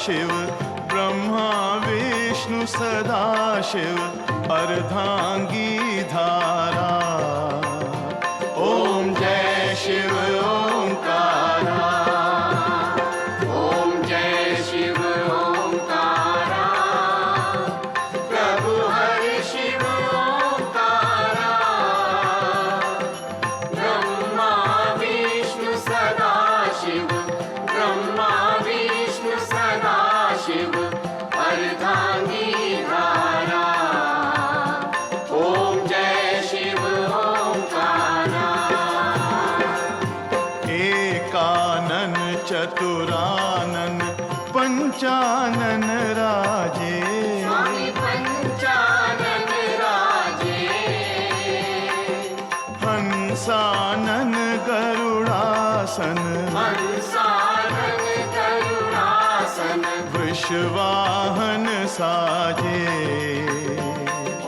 शिव ब्रह्मा विष्णु सदा शिव अर्धांगी धारा। ओम जय शिव ओंकारा। ओम जय शिव ओंकारा। प्रभु हरि शिव ओंकारा। ब्रह्मा विष्णु सदा शिव ब्रह्मा विष्णु सदा शिव अर्धांगी धारा। ओम जय शिव ओंकारा। एकानन चतुरानन पंचानन राजे। स्वामी पंचानन राजे। हंसानन गरुड़ासन। हंसानन करुणासन। वृषवाहन साजे।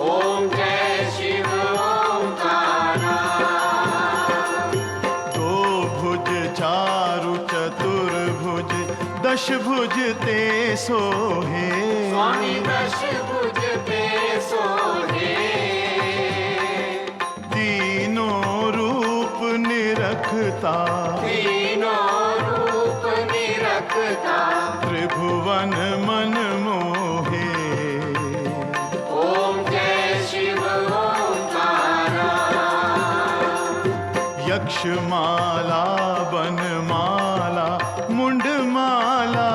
ओम जय शिव ओंकारा। दो भुज चारु चतुर्भुज दश भुज ते सोहे। स्वामी दश भुज ते सोहे। तीनों रूप निरखता। तीनों रूप निरखता। त्रिभुवन मन मोहे। ओम जय शिव ओंकारा। यक्षमाला बनमाला मुंडमाला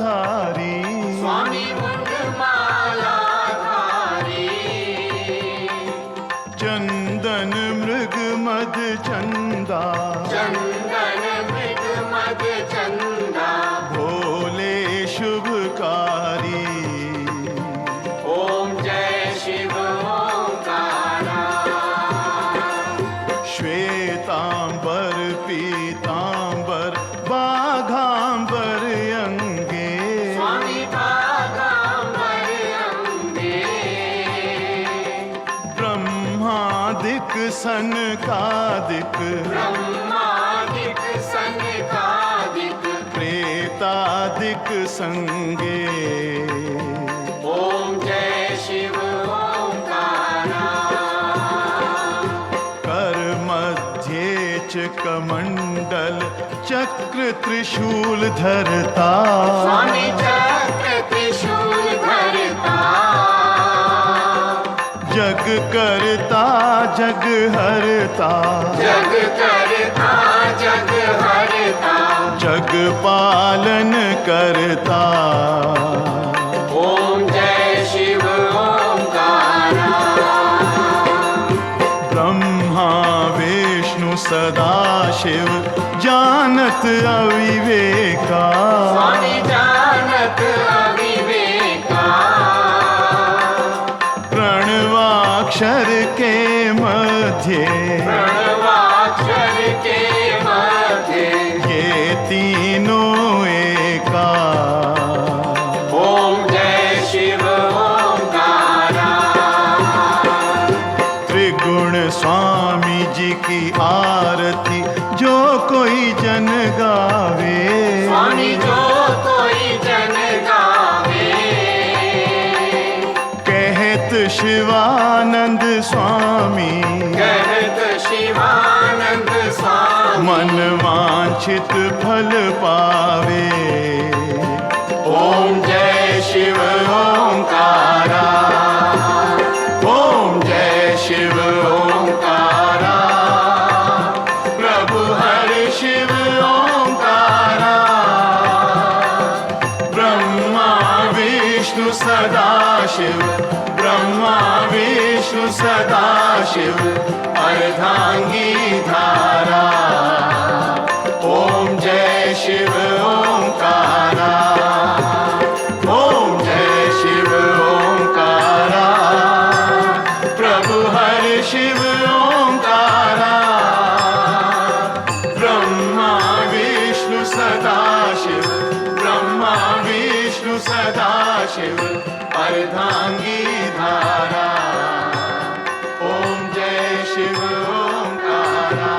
धारी। स्वामी मुंडमाला धारी। चंदन मृग मद चंदा। चंदन मृग मद चंदा। भोले शुभकारी। ओम जय शिव ओंकारा। श्वेतांबर पीतांबर बाघांबर अंगे। स्वामी बागांबर अंगे। ब्रह्मादिक सनकादिक। ब्रह्मादिक सनकादिक। प्रेतादिक संगे। ओम जय शिव ओंकारा। कर मध्ये च कमंडल चक्र त्रिशूल धरता। स्वामी चक्र त्रिशूल धरता। जग करता जग हरता। जग करता जग हरता। जग पालन करता। ओम जय शिव ओंकारा। ब्रह्मा विष्णु सदा शिव जानत अविवेका। स्वामी जानत अविवेका। प्रणवाक्षर के मध्य। प्रणवाक्षर के मध्य। ये तीनों एका। ओम जय शिव ओंकारा। त्रिगुण स्वामी जी की आरती जो कोई जन गावे। स्वामी जो कोई जन गावे। कहत शिवानंद स्वामी। कहत शिवानंद स्वामी। मन वांछित फल पावे। ओम जय शिव ओंकारा। ओम जय शिव ओंकारा। प्रभु हरि शिव ओंकारा। ब्रह्मा विष्णु सदा शिव ब्रह्मा विष्णु सदा शिव अर्धांगी धारा। ओम जय शिव ओंकारा। ओम जय शिव ओंकारा। प्रभु हरि शिव ओंकारा। ब्रह्मा विष्णु सदा शिव ब्रह्मा विष्णु सदा शिव अर्धांगी धारा। ओम जय शिव ओंकारा।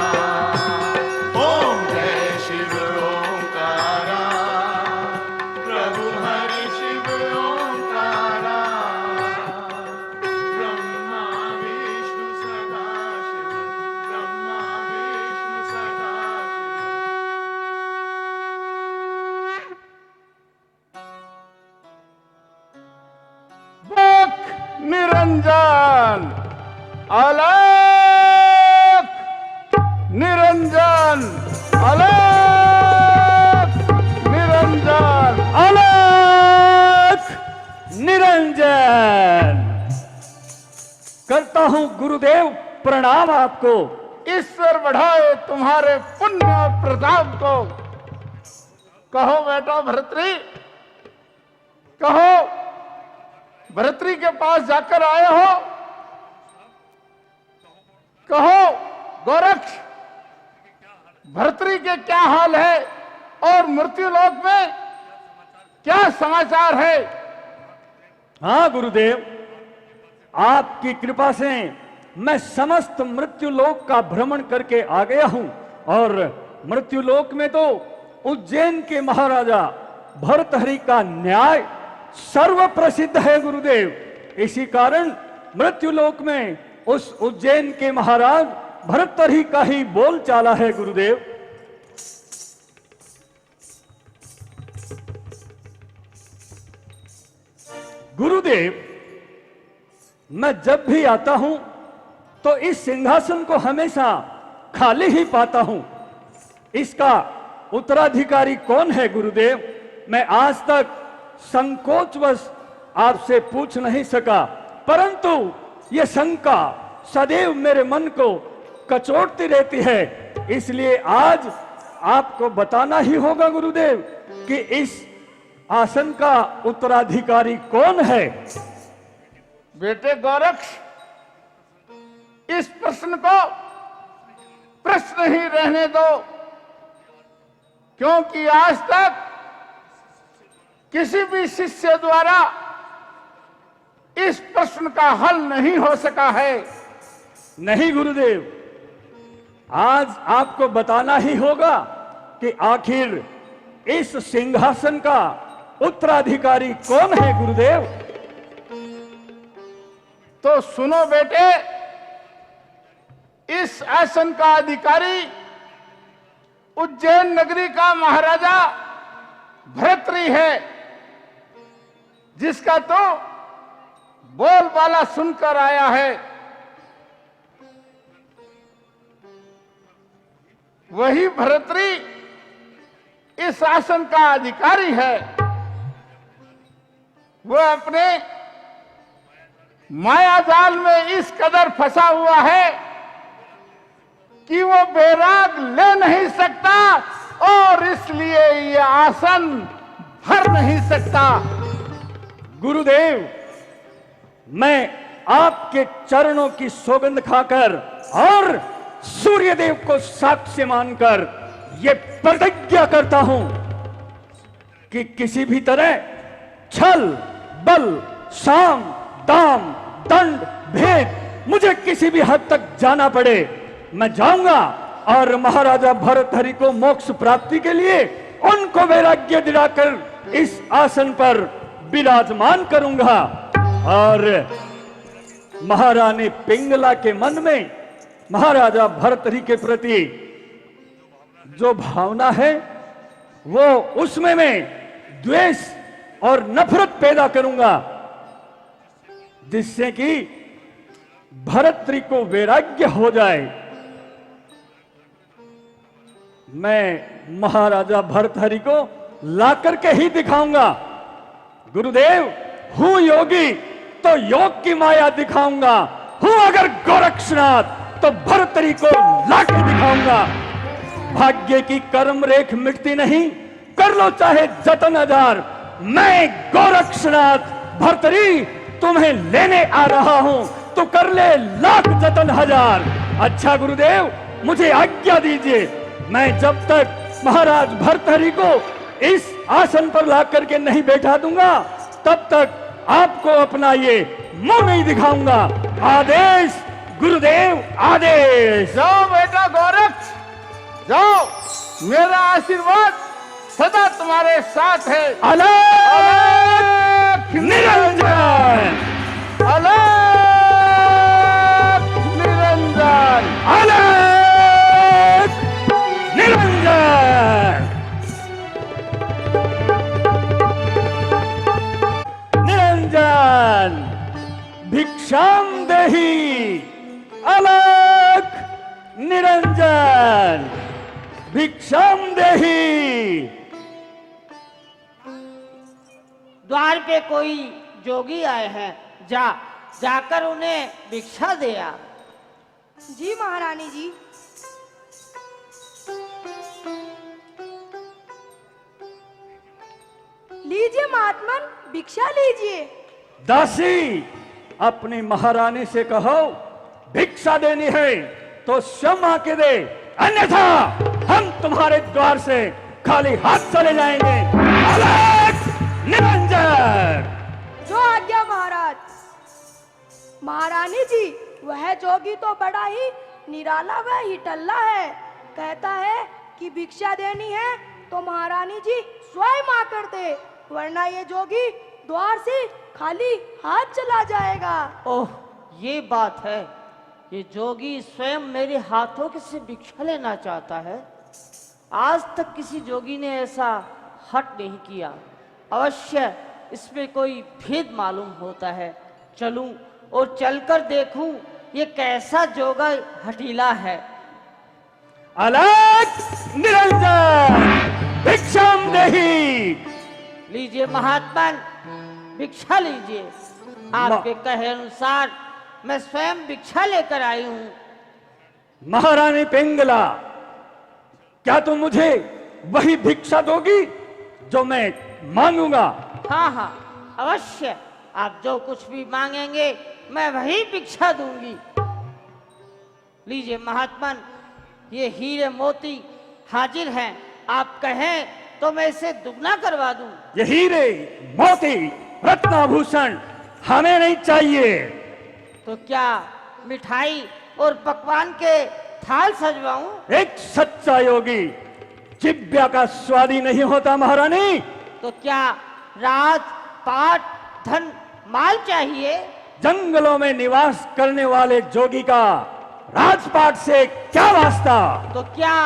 ओम जय शिव ओंकारा। प्रभु हरि निरंजन अलख निरंजन अलख निरंजन अलख निरंजन। करता हूं गुरुदेव प्रणाम आपको। ईश्वर बढ़ाए तुम्हारे पुण्य और प्रताप को। कहो बेटा भरतरी, कहो भरतरी के पास जाकर आए हो। कहो गोरक्ष, भरतरी के क्या हाल है और मृत्युलोक में क्या समाचार है? हाँ गुरुदेव, आपकी कृपा से मैं समस्त मृत्युलोक का भ्रमण करके आ गया हूं और मृत्युलोक में तो उज्जैन के महाराजा भर्तहरि का न्याय सर्व प्रसिद्ध है गुरुदेव। इसी कारण मृत्युलोक में उस उज्जैन के महाराज भर्तहरि का ही बोल चाला है गुरुदेव। गुरुदेव, मैं जब भी आता हूं तो इस सिंहासन को हमेशा खाली ही पाता हूं। इसका उत्तराधिकारी कौन है गुरुदेव? मैं आज तक संकोचवश आपसे पूछ नहीं सका, परंतु यह शंका सदैव मेरे मन को कचोटती रहती है। इसलिए आज आपको बताना ही होगा गुरुदेव कि इस आसन का उत्तराधिकारी कौन है। बेटे गोरक्ष, इस प्रश्न को प्रश्न ही रहने दो, क्योंकि आज तक किसी भी शिष्य द्वारा इस प्रश्न का हल नहीं हो सका है। नहीं गुरुदेव, आज आपको बताना ही होगा कि आखिर इस सिंहासन का उत्तराधिकारी कौन है गुरुदेव। तो सुनो बेटे, इस आसन का अधिकारी उज्जैन नगरी का महाराजा भर्तहरि है, जिसका तो बोलबाला सुनकर आया है। वही भर्तहरि इस आसन का अधिकारी है। वह अपने माया जाल में इस कदर फंसा हुआ है कि वो बैराग ले नहीं सकता और इसलिए ये आसन भर नहीं सकता। गुरुदेव, मैं आपके चरणों की सौगंध खाकर और सूर्यदेव को साक्ष्य मानकर ये प्रतिज्ञा करता हूं कि किसी भी तरह छल, बल, साम, दाम, दंड, भेद मुझे किसी भी हद तक जाना पड़े, मैं जाऊंगा और महाराजा भर्तहरि को मोक्ष प्राप्ति के लिए उनको वैराग्य दिलाकर इस आसन पर विराजमान करूंगा। और महारानी पिंगला के मन में महाराजा भर्तहरि के प्रति जो भावना है वो उसमें मैं द्वेष और नफरत पैदा करूंगा, जिससे कि भर्तहरि को वैराग्य हो जाए। मैं महाराजा भर्तहरि को ला करके ही दिखाऊंगा। गुरुदेव, हूं योगी तो योग की माया दिखाऊंगा, हूं अगर गोरक्षनाथ तो भर्तहरि को लाके दिखाऊंगा। भाग्य की कर्म रेख मिटती नहीं, कर लो चाहे जतन हजार, मैं गोरक्षनाथ भर्तहरि तुम्हें लेने आ रहा हूं, तो कर ले लाख जतन हजार। अच्छा गुरुदेव, मुझे आज्ञा दीजिए, मैं जब तक महाराज भर्तहरि को इस आसन पर ला करके नहीं बैठा दूंगा तब तक आपको अपना ये मुंह नहीं दिखाऊंगा। आदेश गुरुदेव, आदेश। जाओ बेटा गोरक्ष, जाओ, मेरा आशीर्वाद सदा तुम्हारे साथ है। अलख निरंजन, अलख निरंजन, अलख निरंजन, निरंजन। भिक्षा भिक्षाम देहि। द्वार पे कोई जोगी आए हैं, जाकर उन्हें भिक्षा दे आ। जी महारानी जी। लीजिए महात्मन, भिक्षा लीजिए। दासी, अपनी महारानी से कहो भिक्षा देनी है तो स्वयं आके दे, अन्यथा हम तुम्हारे द्वार से खाली हाथ चले जाएंगे। अलग निरंजन। जो आज्ञा महाराज। महारानी जी, वह जोगी तो बड़ा ही निराला व हिटल्ला है। कहता है कि भिक्षा देनी है तो महारानी जी स्वयं आकर दे, वरना ये जोगी द्वार से खाली हाथ चला जाएगा। ओह, ये बात है। ये जोगी स्वयं मेरे हाथों से भिक्षा लेना चाहता है। आज तक किसी जोगी ने ऐसा हट नहीं किया। अवश्य इसमें कोई भेद मालूम होता है। चलूं और चलकर देखूं ये कैसा जोगा हठीला है। अलग निरंजन, भिक्षाम देहि। लीजिए महात्मन, भिक्षा लीजिए। आपके कहे अनुसार मैं स्वयं भिक्षा लेकर आई हूं। महारानी पिंगला, क्या तुम मुझे वही भिक्षा दोगी जो मैं मांगूंगा? हाँ हाँ, अवश्य। आप जो कुछ भी मांगेंगे मैं वही भिक्षा दूंगी। लीजिए महात्मन, ये हीरे मोती हाजिर हैं। आप कहें तो मैं इसे दुगना करवा दूं। ये हीरे मोती रत्नाभूषण हमें नहीं चाहिए। तो क्या मिठाई और पकवान के थाल सजवाऊं? एक सच्चा योगी जिब्या का स्वादी नहीं होता महारानी। तो क्या राज पाट धन माल चाहिए? जंगलों में निवास करने वाले जोगी का राजपाट से क्या वास्ता? तो क्या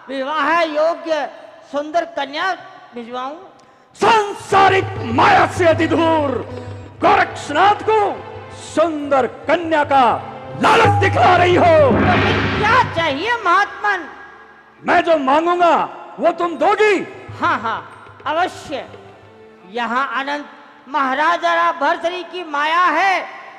विवाह योग्य सुंदर कन्या भिजवाऊं? सांसारिक माया से अति दूर गोरक्षनाथ को सुंदर कन्या का लालच दिखला रही हो। तो फिर क्या चाहिए महात्मन? मैं जो मांगूंगा वो तुम दोगी? हाँ हाँ, अवश्य। यहाँ अनंत महाराजा भरतरी की माया है।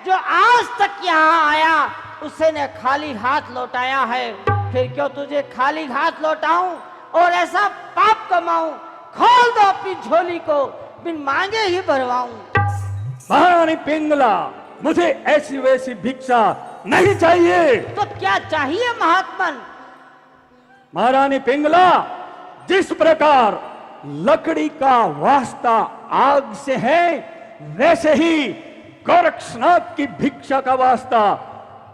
जो आज तक यहाँ आया उसे ने खाली हाथ लौटाया है। फिर क्यों तुझे खाली हाथ लौटाऊं और ऐसा पाप कमाऊं? खोल दो अपनी झोली को, बिन मांगे ही भरवाऊं। महारानी पिंगला, मुझे ऐसी वैसी भिक्षा नहीं चाहिए। तो क्या चाहिए महात्मन? महारानी पिंगला, जिस प्रकार लकड़ी का वास्ता आग से है, वैसे ही गोरक्षनाथ की भिक्षा का वास्ता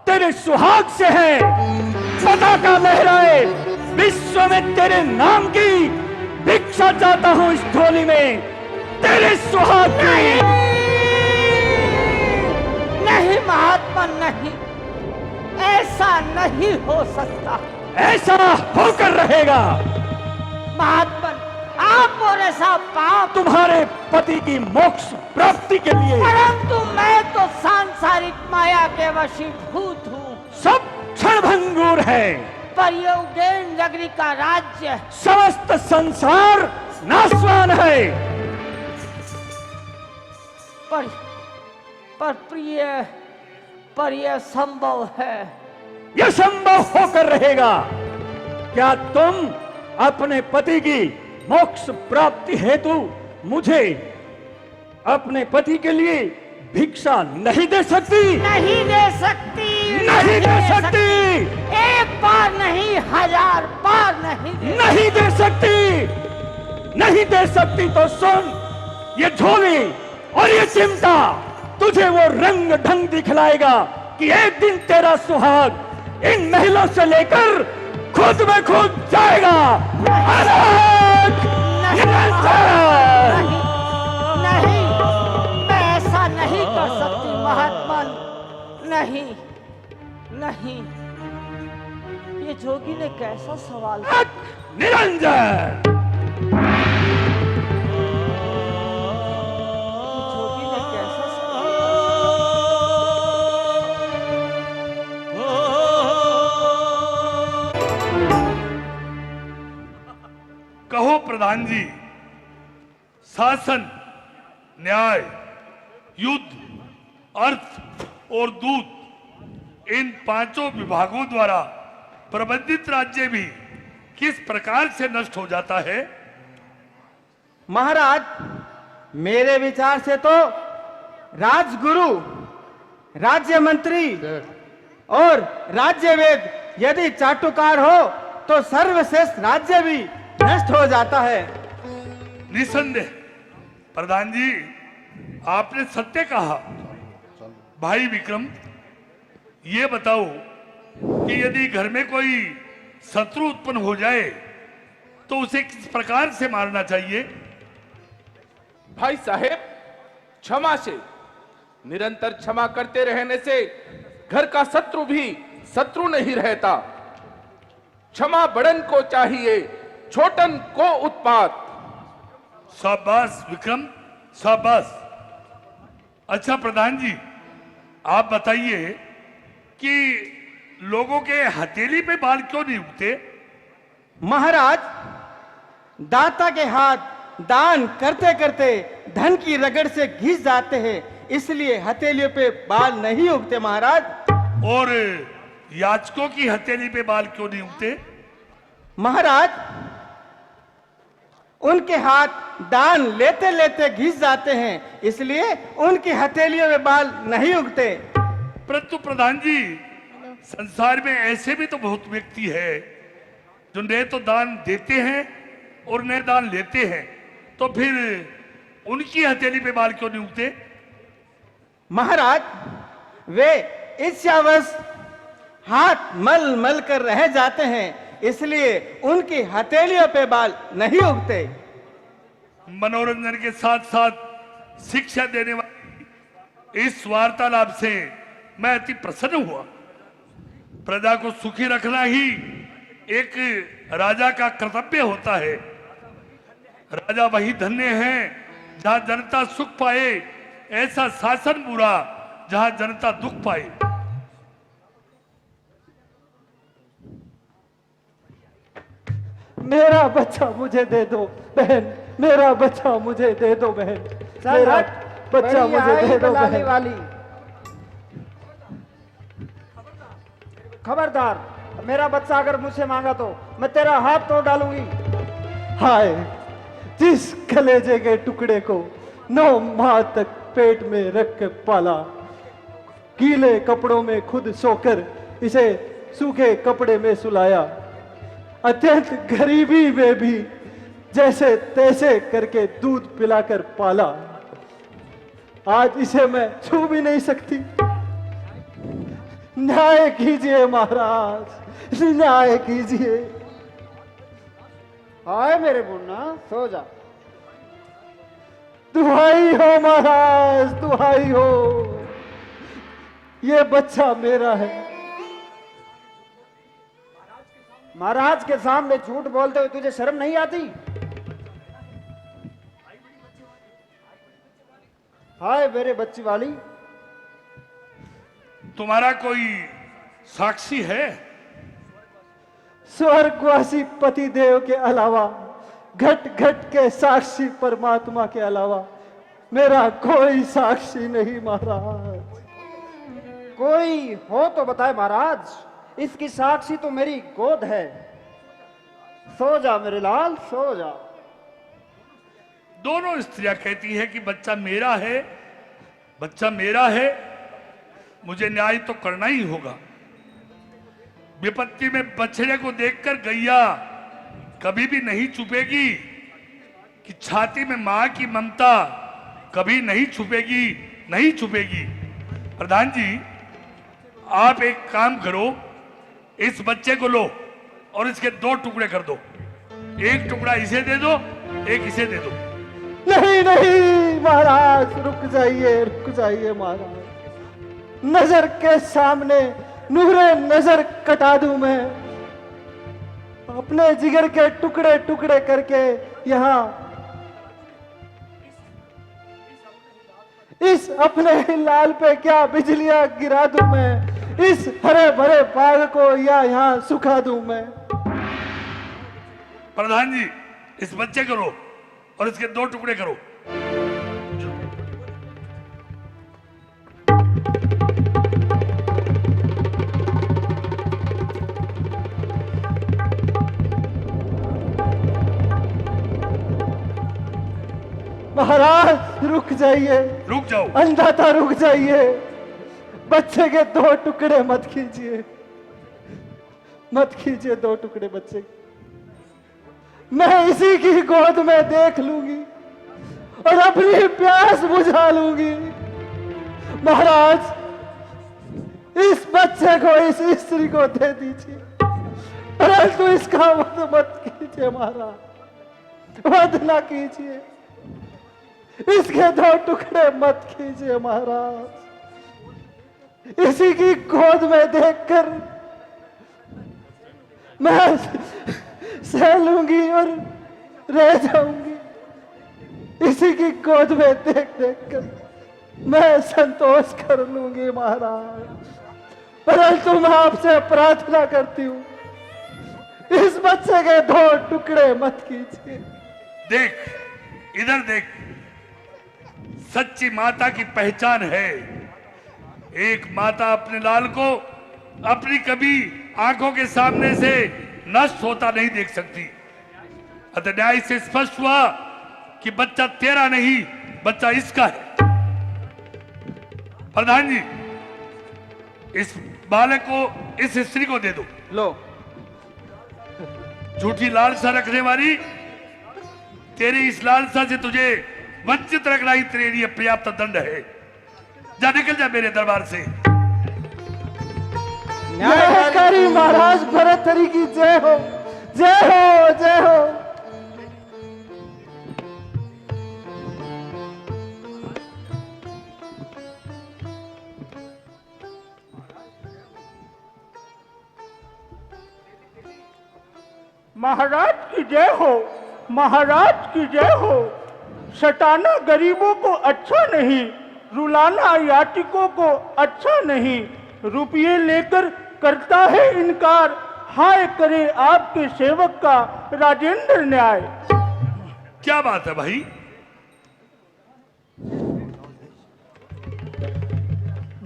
तेरे सुहाग से है। पताका लहराए विश्व में तेरे नाम की भिक्षा चाहता हूं इस झोली में, तेरे सुहाग की। नहीं महात्मन, नहीं, ऐसा नहीं हो सकता। ऐसा होकर रहेगा। महात्मन, आप और ऐसा पाप। तुम्हारे पति की मोक्ष प्राप्ति के लिए। परंतु मैं तो सांसारिक माया के वशीभूत हूँ। सब क्षणभंगुर है। पर ये उज्जैन नगरी का राज्य, समस्त संसार नाशवान है। पर यह संभव है। यह संभव होकर रहेगा। क्या तुम अपने पति की मोक्ष प्राप्ति हेतु मुझे अपने पति के लिए भिक्षा नहीं दे सकती? नहीं दे सकती। नहीं दे सकती। एक बार नहीं, 1000 बार नहीं दे। नहीं दे सकती। नहीं दे सकती तो सुन, ये झोली और ये चिमटा तुझे वो रंग ढंग दिखलाएगा कि एक दिन तेरा सुहाग इन महलों से लेकर खुद में खुद जाएगा। नहीं, मैं ऐसा नहीं कर सकती महात्मन। नहीं नहीं, ये जोगी ने कैसा सवाल किया? निरंजन, जोगी ने कैसा सवाल? कहो प्रधान जी, शासन, न्याय, युद्ध, अर्थ और दूत, इन पांचों विभागों द्वारा प्रबंधित राज्य भी किस प्रकार से नष्ट हो जाता है? महाराज, मेरे विचार से तो राजगुरु, राज्य मंत्री और राज्य वेद यदि चाटुकार हो तो सर्वश्रेष्ठ राज्य भी नष्ट हो जाता है। निसंदेह प्रधान जी, आपने सत्य कहा। भाई विक्रम, ये बताओ कि यदि घर में कोई शत्रु उत्पन्न हो जाए तो उसे किस प्रकार से मारना चाहिए? भाई साहेब, क्षमा से, निरंतर क्षमा करते रहने से घर का शत्रु भी शत्रु नहीं रहता। क्षमा बड़न को चाहिए, छोटन को उत्पात। शाबाश विक्रम, शाबाश। अच्छा प्रधान जी, आप बताइए कि लोगों के हथेली पे बाल क्यों नहीं उगते? महाराज, दाता के हाथ दान करते करते धन की रगड़ से घिस जाते हैं, इसलिए हथेलियों पे बाल नहीं उगते महाराज। और याचकों की हथेली पे बाल क्यों नहीं उगते? महाराज, उनके हाथ दान लेते लेते घिस जाते हैं, इसलिए उनकी हथेलियों में बाल नहीं उगते। परंतु प्रधान जी, संसार में ऐसे भी तो बहुत व्यक्ति है जो न तो दान देते हैं और न दान लेते हैं, तो फिर उनकी हथेली पे बाल क्यों नहीं उगते? महाराज, वे ईर्ष्यावश हाथ मल मल कर रह जाते हैं, इसलिए उनकी हथेलियों पे बाल नहीं उगते। मनोरंजन के साथ साथ शिक्षा देने वाली इस वार्तालाप से मैं अति प्रसन्न हुआ। प्रजा को सुखी रखना ही एक राजा का कर्तव्य होता है। राजा वही धन्य है जहां जनता सुख पाए, ऐसा शासन बुरा जहां जनता दुख पाए। मेरा बच्चा मुझे दे दो बहन, मेरा बच्चा मुझे दे दो बहन, मेरा बच्चा मुझे दे दो बहन। वाली खबरदार, मेरा बच्चा अगर मुझसे मांगा तो मैं तेरा हाथ तोड़ डालूंगी। हाय, जिस कलेजे के टुकड़े को 9 माह तक पेट में रख के पाला, गीले कपड़ों में खुद सोकर इसे सूखे कपड़े में सुलाया, अत्यंत गरीबी में भी जैसे तैसे करके दूध पिलाकर पाला, आज इसे मैं छू भी नहीं सकती। न्याय कीजिए महाराज, न्याय कीजिए। हाय मेरे मुन्ना, सो जा। दुहाई हो महाराज, दुहाई हो, ये बच्चा मेरा है। महाराज के सामने झूठ बोलते हुए तुझे शर्म नहीं आती? हाय मेरे बच्ची वाली, तुम्हारा कोई साक्षी है? स्वर्गवासी पति देव के अलावा, घट घट के साक्षी परमात्मा के अलावा मेरा कोई साक्षी नहीं महाराज। कोई हो तो बताए महाराज, इसकी साक्षी तो मेरी गोद है। सो जा मेरे लाल, सो जा। दोनों स्त्रियां कहती है कि बच्चा मेरा है, बच्चा मेरा है, मुझे न्याय तो करना ही होगा। विपत्ति में बछड़े को देखकर गैया कभी भी नहीं छुपेगी कि छाती में मां की ममता कभी नहीं छुपेगी, नहीं छुपेगी। प्रधान जी, आप एक काम करो, इस बच्चे को लो और इसके 2 टुकड़े कर दो। एक टुकड़ा इसे दे दो, एक इसे दे दो। नहीं नहीं महाराज, रुक जाइए महाराज, नजर के सामने नूरे नजर कटा दूं मैं, अपने जिगर के टुकड़े टुकड़े करके यहाँ इस अपने लाल पे क्या बिजलियां गिरा दूं मैं, इस हरे भरे बाग को या यहाँ सुखा दूं मैं। प्रधान जी, इस बच्चे को रो और इसके 2 टुकड़े करो। महाराज रुक जाइए, रुक जाओ। अंधाता रुक जाइए, बच्चे के 2 टुकड़े मत कीजिए, मत कीजिए 2 टुकड़े बच्चे। मैं इसी की गोद में देख लूंगी और अपनी प्यास बुझा लूंगी। महाराज इस बच्चे को इस स्त्री को दे दीजिए, परंतु इसका वध मत कीजिए महाराज, वध ना कीजिए, इसके 2 टुकड़े मत कीजिए महाराज। इसी की गोद में देखकर मैं सह लूंगी और रह जाऊंगी, इसी की गोद में देख देख कर मैं संतोष कर लूंगी महाराज, परंतु मैं आपसे प्रार्थना करती हूं इस बच्चे के 2 टुकड़े मत कीजिए। देख, इधर देख, सच्ची माता की पहचान है, एक माता अपने लाल को अपनी कभी आंखों के सामने से नष्ट होता नहीं देख सकती। अतः न्याय से स्पष्ट हुआ कि बच्चा तेरा नहीं, बच्चा इसका है। प्रधान जी, इस बालक को इस स्त्री को दे दो। लो। झूठी लालसा रखने वाली, तेरी इस लालसा से तुझे वंचित रखना ही तेरे लिए पर्याप्त दंड है। जा, निकल जा मेरे दरबार से। न्यायकारी महाराज भरतहरि की जय हो, जय हो, जय हो। महाराज की जय हो, महाराज की जय हो। सताना गरीबों को अच्छा नहीं, रुलाना याचिकों को अच्छा नहीं, रुपये लेकर करता है इनकार, हाय करे आपके सेवक का राजेंद्र न्याय। क्या बात है भाई?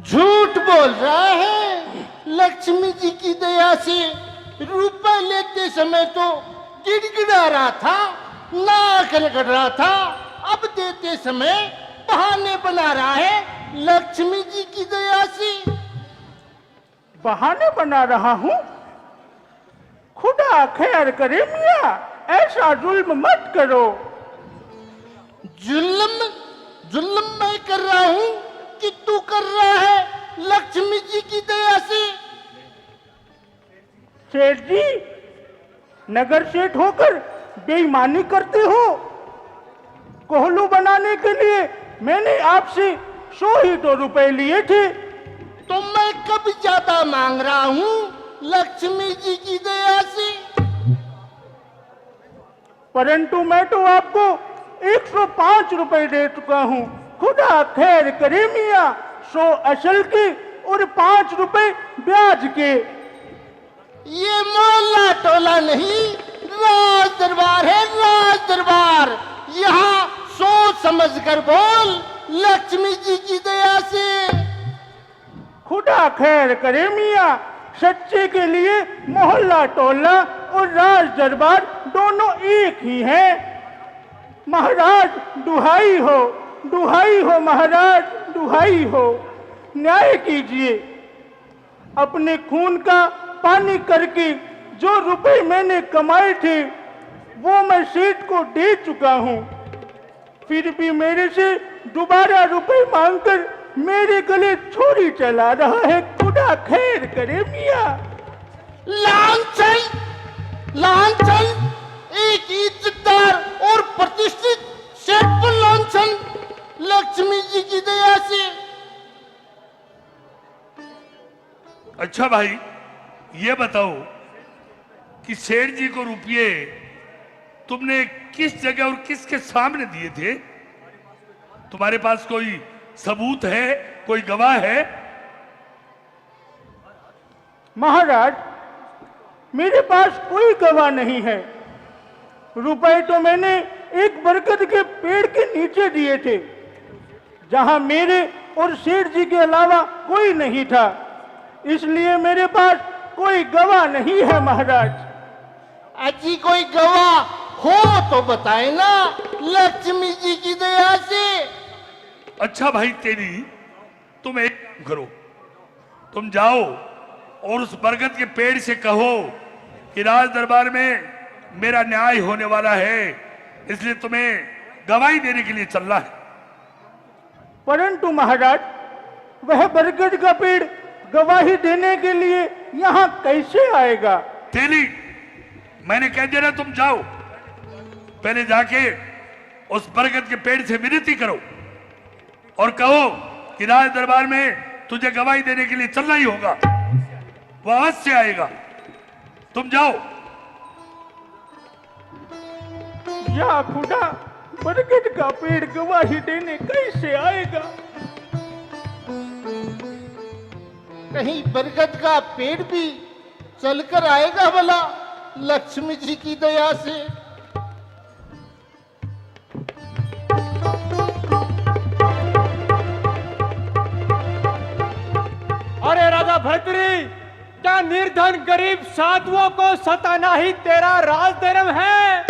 झूठ बोल रहा है। लक्ष्मी जी की दया से रुपए लेते समय तो गिड़गिड़ा रहा था, नाक रगड़ रहा था, अब देते समय बहाने बना रहा है। लक्ष्मी जी की दया से बहाने बना रहा हूँ? खुदा खैर करे मियाँ, ऐसा जुल्म मत करो। जुल्म जुल्म मैं कर रहा हूँ कि तू कर रहा है लक्ष्मी जी की दया से? सेठ जी, नगर सेठ होकर बेईमानी करते हो। कोहलू बनाने के लिए मैंने आपसे 100 ही तो रुपए लिए थे। तो मैं कब ज्यादा मांग रहा हूँ लक्ष्मी जी की दया से? परंतु मैं तो आपको 105 रुपए दे चुका हूँ। खुदा खैर करे मियाँ, 100 असल के और 5 रुपए ब्याज के। ये मोहल्ला टोला नहीं, राज दरबार है, राज दरबार। यहाँ सोच समझ कर बोल, लक्ष्मी जी की दया से। खुदा खैर करे मियाँ, सच्चे के लिए मोहल्ला टोला और राज दरबार दोनों एक ही हैं। महाराज दुहाई हो महाराज, दुहाई हो, न्याय कीजिए। अपने खून का पानी करके जो रुपए मैंने कमाए थे वो मैं सेठ को दे चुका हूँ, फिर भी मेरे से दोबारा रुपए मांगकर मेरे गले छोरी चला रहा है। खुदा खैर करे मियाँ। लांछन, लांछन, एक इज्जतदार और प्रतिष्ठित सेठ पर लांछन, लक्ष्मी जी की दया से। अच्छा भाई, ये बताओ कि सेठ जी को रुपये तुमने किस जगह और किसके सामने दिए थे? तुम्हारे पास कोई सबूत है, कोई गवाह है? महाराज, मेरे पास कोई गवाह नहीं है, रुपए तो मैंने एक बरगद के पेड़ के नीचे दिए थे, जहां मेरे और सेठ जी के अलावा कोई नहीं था, इसलिए मेरे पास कोई गवाह नहीं है महाराज। अजी कोई गवाह हो तो बताए ना, लक्ष्मी जी की दया से। अच्छा भाई तेरी, तुम एक काम करो, तुम जाओ और उस बरगद के पेड़ से कहो कि राज दरबार में मेरा न्याय होने वाला है, इसलिए तुम्हें गवाही देने के लिए चलना है। परंतु महाराज, वह बरगद का पेड़ गवाही देने के लिए यहाँ कैसे आएगा? तेली, मैंने कह दिया ना, तुम जाओ, पहले जाके उस बरगद के पेड़ से विनती करो और कहो कि राज दरबार में तुझे गवाही देने के लिए चलना ही होगा, वो अवश्य आएगा। तुम जाओ। या खुदा, बरगद का पेड़ गवाही देने कैसे आएगा? कहीं बरगद का पेड़ भी चलकर आएगा भला, लक्ष्मी जी की दया से। अरे राजा भर्तृ, क्या निर्धन गरीब साधुओं को सताना ही तेरा राजधर्म है?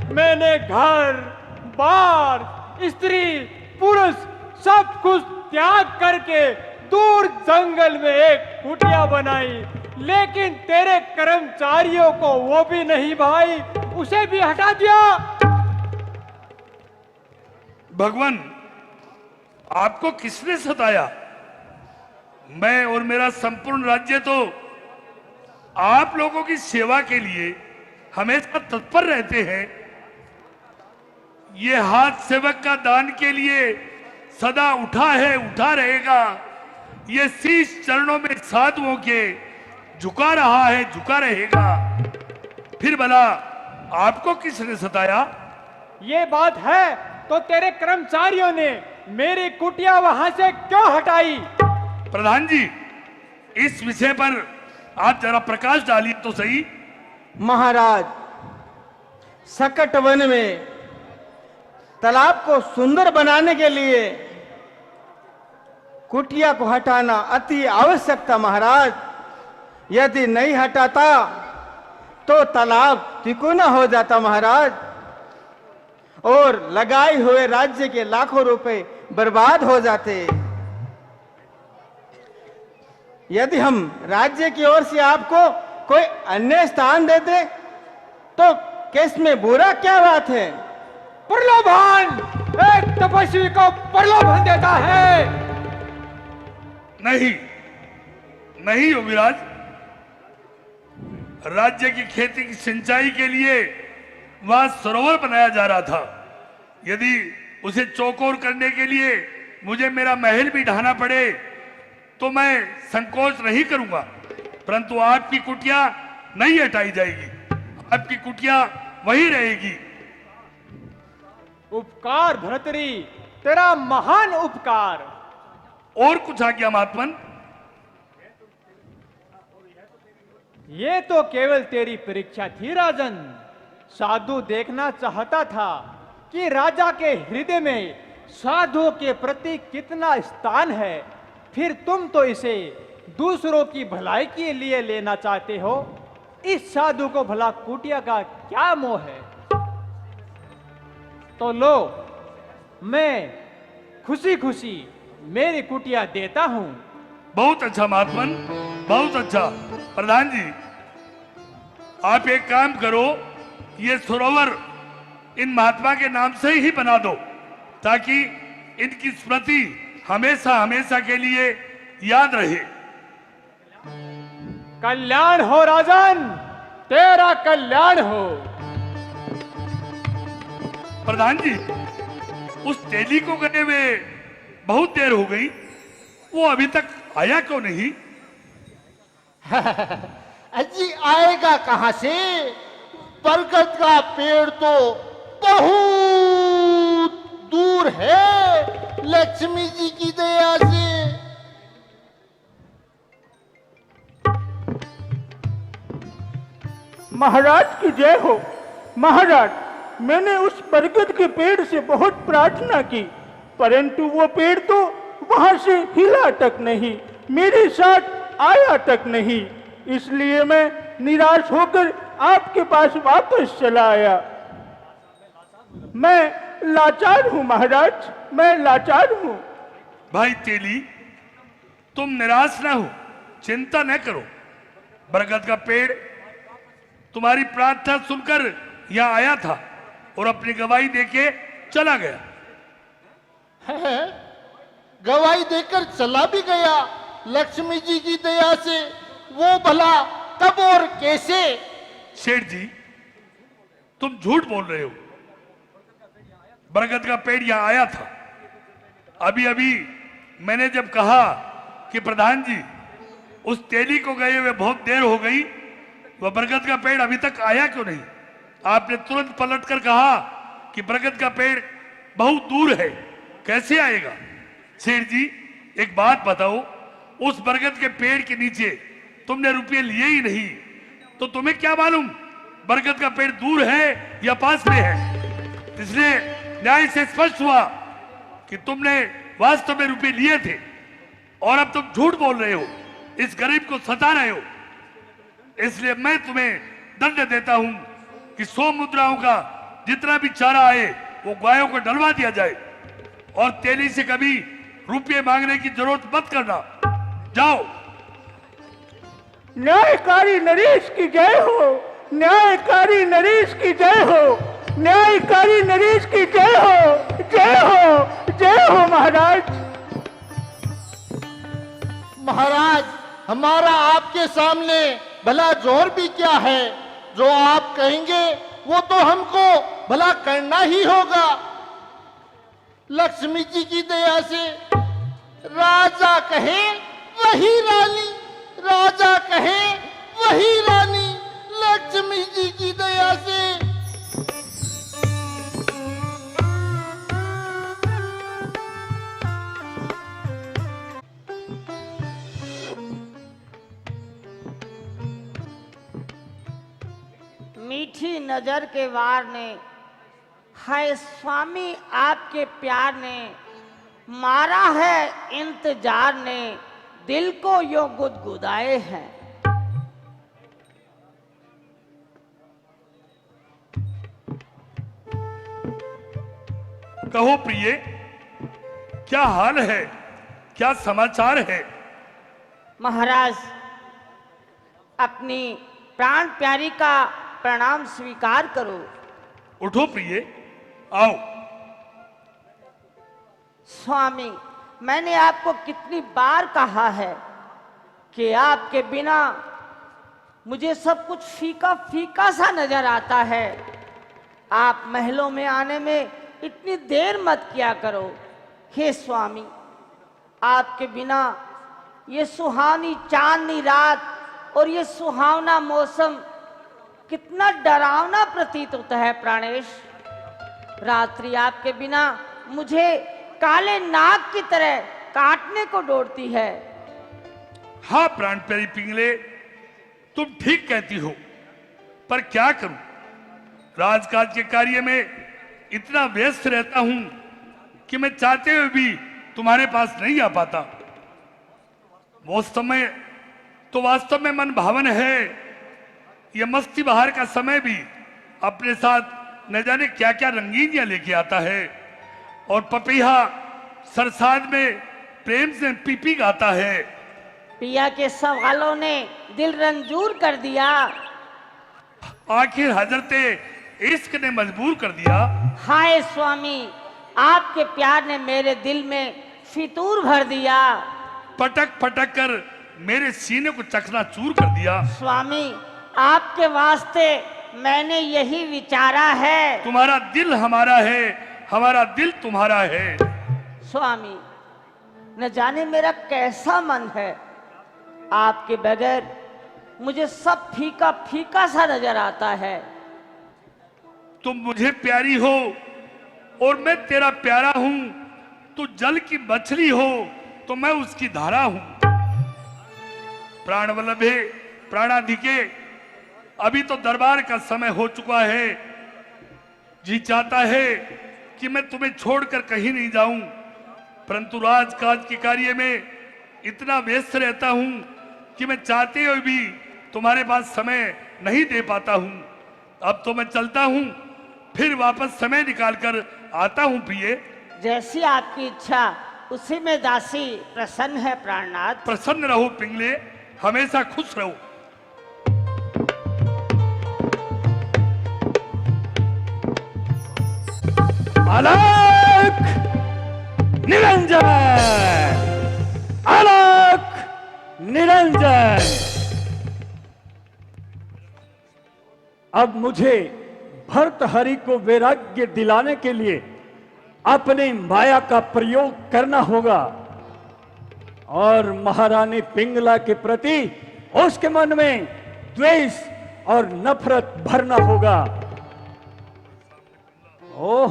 मैंने घर बार स्त्री पुरुष सब कुछ त्याग करके दूर जंगल में एक कुटिया बनाई, लेकिन तेरे कर्मचारियों को वो भी नहीं भाई, उसे भी हटा दिया। भगवान, आपको किसने सताया? मैं और मेरा संपूर्ण राज्य तो आप लोगों की सेवा के लिए हमेशा तत्पर रहते हैं। ये हाथ सेवक का दान के लिए सदा उठा है, उठा रहेगा। ये शीश चरणों में साधुओं के झुका रहा है, झुका रहेगा। फिर भला आपको किसने सताया? ये बात है तो तेरे कर्मचारियों ने मेरी कुटिया वहां से क्यों हटाई? प्रधान जी, इस विषय पर आप जरा प्रकाश डालिए तो सही। महाराज, सकट वन में तालाब को सुंदर बनाने के लिए कुटिया को हटाना अति आवश्यक था महाराज। यदि नहीं हटाता तो तालाब तिकोना हो जाता महाराज, और लगाए हुए राज्य के लाखों रुपए बर्बाद हो जाते। यदि हम राज्य की ओर से आपको कोई अन्य स्थान देते तो केस में बुरा क्या बात है? प्रलोभन, एक तपस्वी को प्रलोभन देता है। नहीं नहीं योगीराज, राज्य की खेती की सिंचाई के लिए वहां सरोवर बनाया जा रहा था। यदि उसे चौकोर करने के लिए मुझे मेरा महल भी ढाना पड़े तो मैं संकोच नहीं करूंगा, परंतु आपकी कुटिया नहीं हटाई जाएगी, आपकी कुटिया वही रहेगी। उपकार भर्तृ, तेरा महान उपकार। और कुछ आज्ञा महात्मन? ये तो केवल तेरी परीक्षा थी राजन। साधु देखना चाहता था कि राजा के हृदय में साधुओं के प्रति कितना स्थान है, फिर तुम तो इसे दूसरों की भलाई के लिए लेना चाहते हो। इस साधु को भला कुटिया का क्या मोह है? तो लो, मैं खुशी खुशी मेरी कुटिया देता हूं। बहुत अच्छा महात्मन, बहुत अच्छा। प्रधान जी, आप एक काम करो, ये सरोवर इन महात्मा के नाम से ही बना दो, ताकि इनकी स्मृति हमेशा हमेशा के लिए याद रहे। कल्याण हो राजन, तेरा कल्याण हो। प्रधान जी, उस तेली को गए हुए बहुत देर हो गई, वो अभी तक आया क्यों नहीं? अजी आएगा कहां से? बरगद का पेड़ तो बहुत दूर है, लक्ष्मी जी की दया से। महाराज की जय हो। महाराज, मैंने उस बरगद के पेड़ से बहुत प्रार्थना की, परंतु वो पेड़ तो वहां से हिला तक नहीं, मेरे साथ आया तक नहीं। इसलिए मैं निराश होकर आपके पास वापस चला आया। मैं लाचार हूं महाराज, मैं लाचार हूं। भाई तेली, तुम निराश ना हो, चिंता न करो। बरगद का पेड़ तुम्हारी प्रार्थना सुनकर यहां आया था और अपनी गवाही देके चला गया। है गवाही देकर चला भी गया। लक्ष्मी जी की दया से वो भला कब और कैसे? सेठ जी, तुम झूठ बोल रहे हो। बरगद का पेड़ यहां आया था। अभी अभी मैंने जब कहा कि प्रधान जी, उस तेली को गए हुए बहुत देर हो गई, वह बरगद का पेड़ अभी तक आया क्यों नहीं? आपने तुरंत पलटकर कहा कि बरगद का पेड़ बहुत दूर है, कैसे आएगा? सेठ जी, एक बात बताओ, उस बरगद के पेड़ के नीचे तुमने रुपये लिए ही नहीं, तो तुम्हें क्या मालूम बरगद का पेड़ दूर है या पास में है? इसलिए न्याय से स्पष्ट हुआ कि तुमने वास्तव में रुपये लिए थे और अब तुम झूठ बोल रहे हो, इस गरीब को सता रहे हो। इसलिए मैं तुम्हें दंड देता हूं कि 100 मुद्राओं का जितना भी चारा आए वो गायों को डलवा दिया जाए और तेली से कभी रुपये मांगने की जरूरत मत करना। जाओ। न्यायकारी नरेश की जय हो, न्यायकारी नरेश की जय हो, न्यायकारी नरेश की जय हो, जय हो, जय हो महाराज। महाराज, हमारा आपके सामने भला जोर भी क्या है? जो आप कहेंगे वो तो हमको भला करना ही होगा। लक्ष्मी जी की दया से राजा कहे वही रानी, राजा कहे वही रानी। लक्ष्मी जी की दया से मीठी नजर के वार ने, हाय स्वामी आपके प्यार ने, मारा है इंतजार ने, दिल को यो गुदगुदाए हैं। कहो प्रिय, क्या हाल है, क्या समाचार है? महाराज, अपनी प्राण प्यारी का प्रणाम स्वीकार करो। उठो प्रिय, आओ। स्वामी, मैंने आपको कितनी बार कहा है कि आपके बिना मुझे सब कुछ फीका फीका सा नजर आता है। आप महलों में आने में इतनी देर मत किया करो। हे स्वामी, आपके बिना ये सुहानी चांदनी रात और ये सुहावना मौसम कितना डरावना प्रतीत होता है प्राणेश। रात्रि आपके बिना मुझे काले नाग की तरह काटने को दौड़ती है। हाँ प्राण प्यारी पिंगले, तुम ठीक कहती हो, पर क्या करूं, राजकाज के कार्य में इतना व्यस्त रहता हूं कि मैं चाहते हुए भी तुम्हारे पास नहीं आ पाता। वो समय तो वास्तव में मन भावन है। ये मस्ती बहार का समय भी अपने साथ न जाने क्या क्या रंगीनियां लेके आता है और पपीहा सरसाद में प्रेम से पीपी गाता है। पिया के सवालों ने दिल रंजूर कर दिया। आखिर हजरते इश्क ने मजबूर कर दिया। हाय स्वामी, आपके प्यार ने मेरे दिल में फितूर भर दिया। पटक पटक कर मेरे सीने को चकनाचूर कर दिया। स्वामी, आपके वास्ते मैंने यही विचारा है। तुम्हारा दिल हमारा है, हमारा दिल तुम्हारा है। स्वामी, न जाने मेरा कैसा मन है, आपके बगैर मुझे सब फीका फीका सा नजर आता है। तुम मुझे प्यारी हो और मैं तेरा प्यारा हूं। तू जल की मछली हो तो मैं उसकी धारा हूं। प्राण वल्लभे प्राणाधिके, अभी तो दरबार का समय हो चुका है। जी चाहता है कि मैं तुम्हें छोड़कर कहीं नहीं जाऊं, परंतु राजकाज के कार्य में इतना व्यस्त रहता हूं कि मैं चाहते हुए भी तुम्हारे पास समय नहीं दे पाता हूं। अब तो मैं चलता हूं, फिर वापस समय निकालकर आता हूं प्रिय। जैसी आपकी इच्छा उसी में दासी प्रसन्न है प्राणनाथ। प्रसन्न रहो पिंगले, हमेशा खुश रहो। अलख निरंजन, अलख निरंजन। अब मुझे भर्तहरि को वैराग्य दिलाने के लिए अपनी माया का प्रयोग करना होगा और महारानी पिंगला के प्रति उसके मन में द्वेष और नफरत भरना होगा। ओह,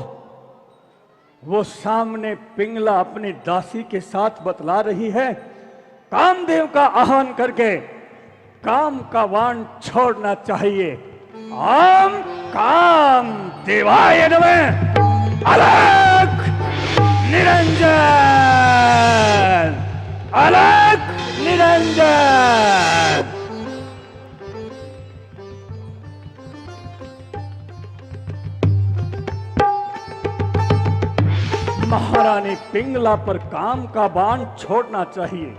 वो सामने पिंगला अपनी दासी के साथ बतला रही है, कामदेव का आह्वान करके काम का बाण छोड़ना चाहिए। आम काम देवाय नमः। अलख निरंजन, अलख निरंजन। महारानी पिंगला पर काम का बाण छोड़ना चाहिए।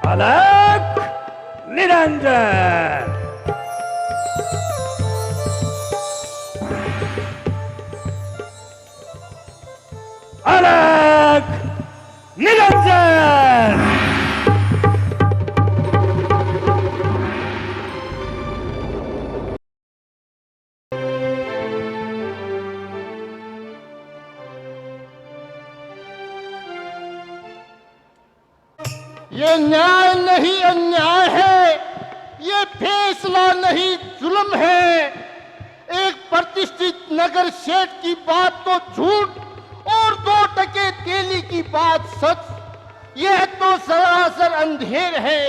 अलख निरंजन। अलख निरंजन। ये न्याय नहीं अन्याय है, ये फैसला नहीं जुल्म है। एक प्रतिष्ठित नगर सेठ की बात तो झूठ और 2 टके तेली की बात सच। यह तो सरासर अंधेर है।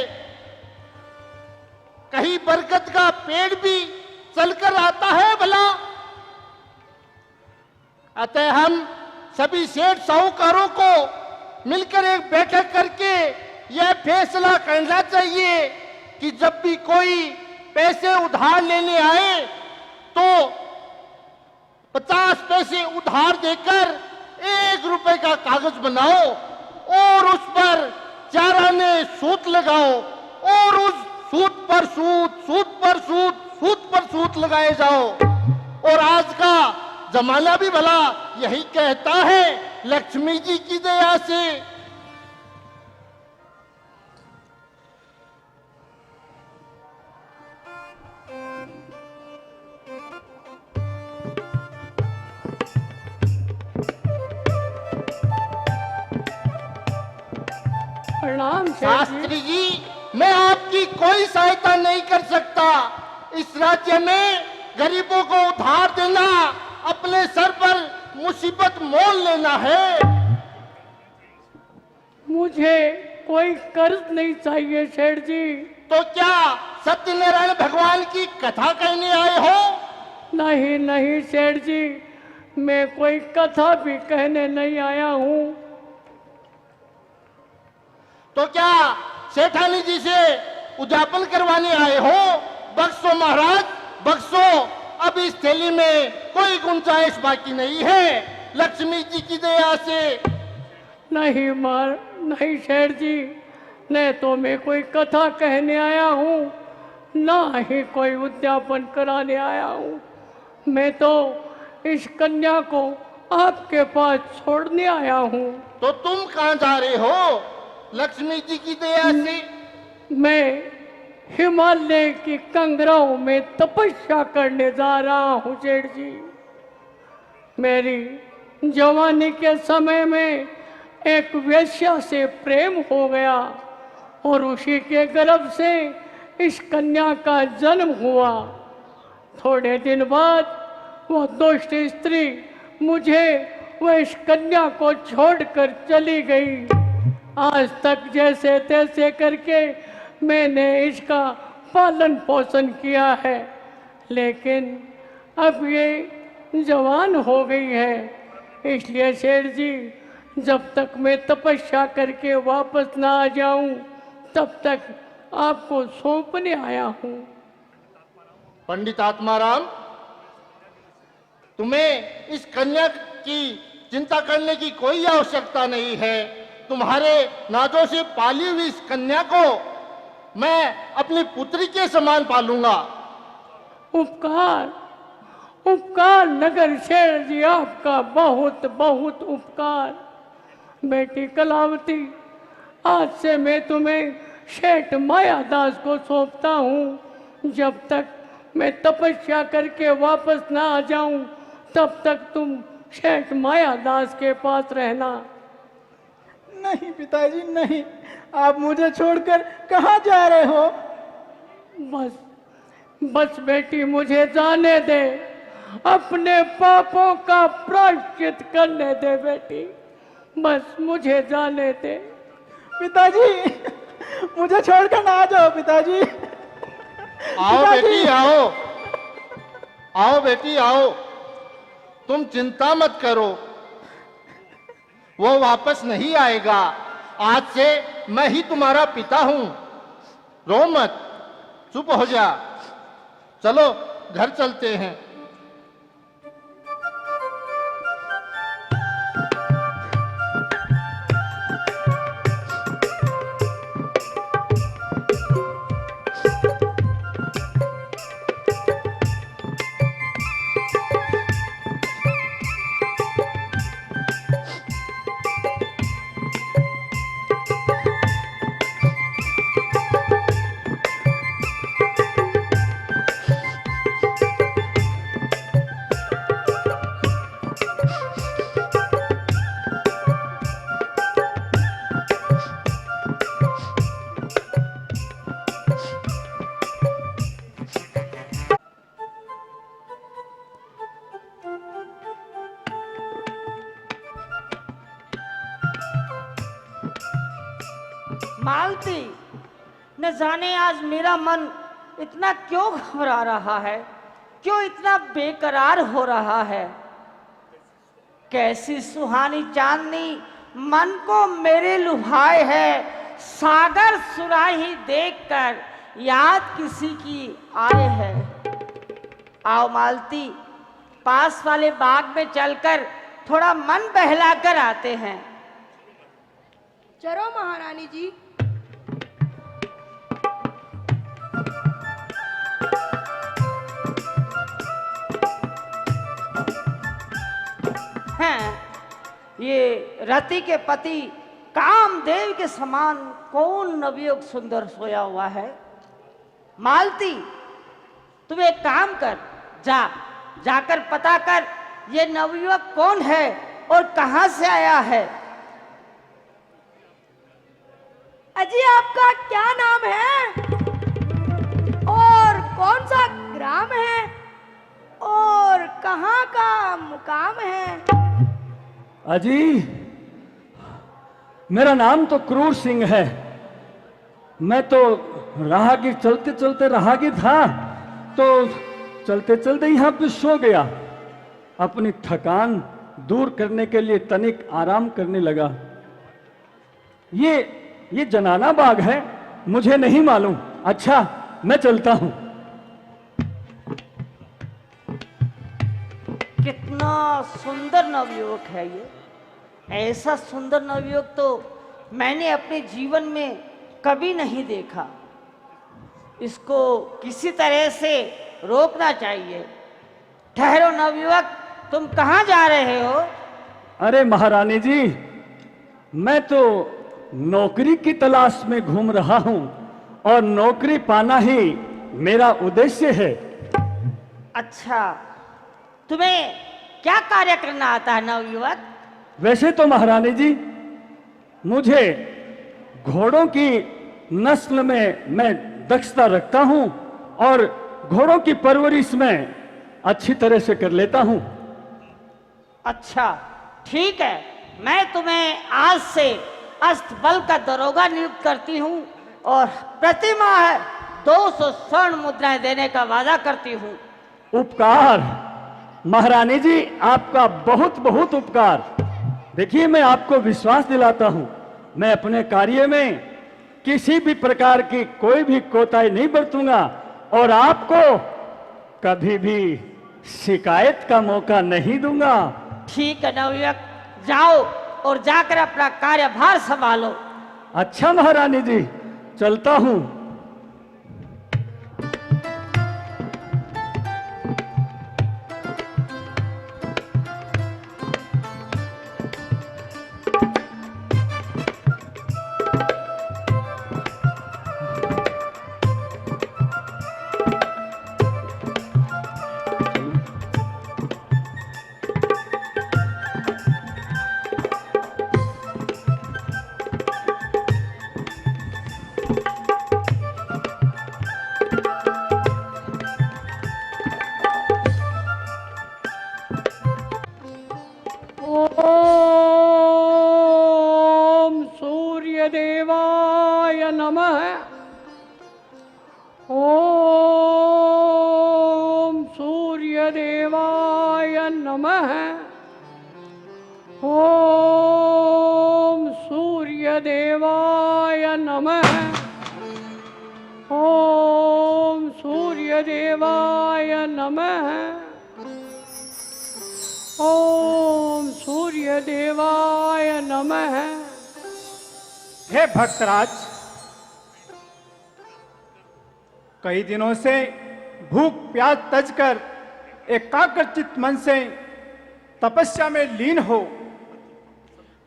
कहीं बरगद का पेड़ भी चलकर आता है भला। अतः हम सभी सेठ साहूकारों को मिलकर एक बैठक करके यह फैसला करना चाहिए कि जब भी कोई पैसे उधार लेने आए तो 50 पैसे उधार देकर 1 रुपए का कागज बनाओ और उस पर 4 आने सूद लगाओ और उस सूद पर सूद, सूद पर सूद, सूद पर सूद लगाए जाओ। और आज का जमाना भी भला यही कहता है, लक्ष्मी जी की दया से। प्रणाम शास्त्री जी, मैं आपकी कोई सहायता नहीं कर सकता। इस राज्य में गरीबों को उधार देना अपने सर पर मुसीबत मोल लेना है। मुझे कोई कर्ज नहीं चाहिए सेठ जी। तो क्या सत्यनारायण भगवान की कथा कहने आए हो? नहीं नहीं सेठ जी, मैं कोई कथा भी कहने नहीं आया हूँ। तो क्या सेठानी जी से उद्यापन करवाने आए हो? बख्शो महाराज, बख्शो। अब इस थैली में कोई गुंजाइश बाकी नहीं है, लक्ष्मी जी की दया से। नहीं सेठ जी, न तो मैं कोई कथा कहने आया हूँ, ना ही कोई उद्यापन कराने आया हूँ। मैं तो इस कन्या को आपके पास छोड़ने आया हूँ। तो तुम कहाँ जा रहे हो? लक्ष्मी जी की दया से मैं हिमालय की कंगराओं में तपस्या करने जा रहा हूँ सेठ जी। मेरी जवानी के समय में एक वेश्या से प्रेम हो गया और उसी के गर्भ से इस कन्या का जन्म हुआ। थोड़े दिन बाद वह दुष्ट स्त्री मुझे वह इस कन्या को छोड़कर चली गई। आज तक जैसे तैसे करके मैंने इसका पालन पोषण किया है, लेकिन अब ये जवान हो गई है, इसलिए शेर जी जब तक मैं तपस्या करके वापस ना आ जाऊं तब तक आपको सौंपने आया हूं। पंडित आत्माराम, तुम्हें इस कन्या की चिंता करने की कोई आवश्यकता नहीं है। तुम्हारे नाजों से पाली हुई इस कन्या को मैं अपनी पुत्री के समान पालूंगा। उपकार उपकार नगर शेर जी, आपका बहुत बहुत उपकार। बेटी कलावती, आज से मैं तुम्हें शेठ मायादास को सौंपता हूँ। जब तक मैं तपस्या करके वापस ना आ जाऊं तब तक तुम शेठ मायादास के पास रहना। नहीं पिताजी नहीं, आप मुझे छोड़कर कहाँ जा रहे हो? बस बस बेटी, मुझे जाने दे, अपने पापों का प्रायश्चित करने दे बेटी, बस मुझे जाने दे। पिताजी मुझे छोड़कर ना आ जाओ पिताजी। आओ बेटी आओ, आओ बेटी आओ, तुम चिंता मत करो, वो वापस नहीं आएगा। आज से मैं ही तुम्हारा पिता हूं। रो मत, चुप हो जा। चलो घर चलते हैं। मालती, न जाने आज मेरा मन इतना क्यों घबरा रहा है, क्यों इतना बेकरार हो रहा है। कैसी सुहानी चांदनी मन को मेरे लुभाए है। सागर सुराही देखकर याद किसी की आए है। आओ मालती, पास वाले बाग में चलकर थोड़ा मन बहला कर आते हैं। चलो महारानी जी। हैं, ये रति के पति कामदेव के समान कौन नवयुग सुंदर सोया हुआ है। मालती, तुम एक काम कर, जाकर पता कर ये नवयुवक कौन है और कहां से आया है। अजी, आपका क्या नाम है और कौन सा ग्राम है और कहाँ का मुकाम है? अजी, मेरा नाम तो क्रूर सिंह है। मैं तो राहगीर, चलते चलते राहगीर था, तो चलते चलते यहाँ पे सो गया। अपनी थकान दूर करने के लिए तनिक आराम करने लगा। ये जनाना बाग है, मुझे नहीं मालूम। अच्छा, मैं चलता हूं। कितना सुंदर नवयुवक है ये। ऐसा सुंदर नवयुवक तो मैंने अपने जीवन में कभी नहीं देखा। इसको किसी तरह से रोकना चाहिए। ठहरो नवयुवक, तुम कहाँ जा रहे हो? अरे महारानी जी, मैं तो नौकरी की तलाश में घूम रहा हूं और नौकरी पाना ही मेरा उद्देश्य है। अच्छा, तुम्हें क्या कार्य करना आता है नवयुवक? वैसे तो महारानी जी, मुझे घोड़ों की नस्ल में मैं दक्षता रखता हूं और घोड़ों की परवरिश में अच्छी तरह से कर लेता हूं। अच्छा ठीक है, मैं तुम्हें आज से अस्तबल का दरोगा नियुक्त करती हूँ और प्रति माह 200 स्वर्ण मुद्राएं देने का वादा करती हूँ। उपकार महारानी जी, आपका बहुत बहुत उपकार। देखिए, मैं आपको विश्वास दिलाता हूं, मैं अपने कार्य में किसी भी प्रकार की कोई भी कोताही नहीं बरतूंगा और आपको कभी भी शिकायत का मौका नहीं दूंगा। ठीक है नवयुवक, जाओ और जाकर अपना कार्यभार संभालो। अच्छा महारानी जी, चलता हूं। ओम सूर्य देवाय नमः। ओम सूर्य देवाय नमः। ओम सूर्य देवाय नमः। ओम सूर्य देवाय नमः। ओम सूर्य देवाय नमः। हे भक्तराज, कई दिनों से भूख प्यास तजकर एकाग्रचित मन से तपस्या में लीन हो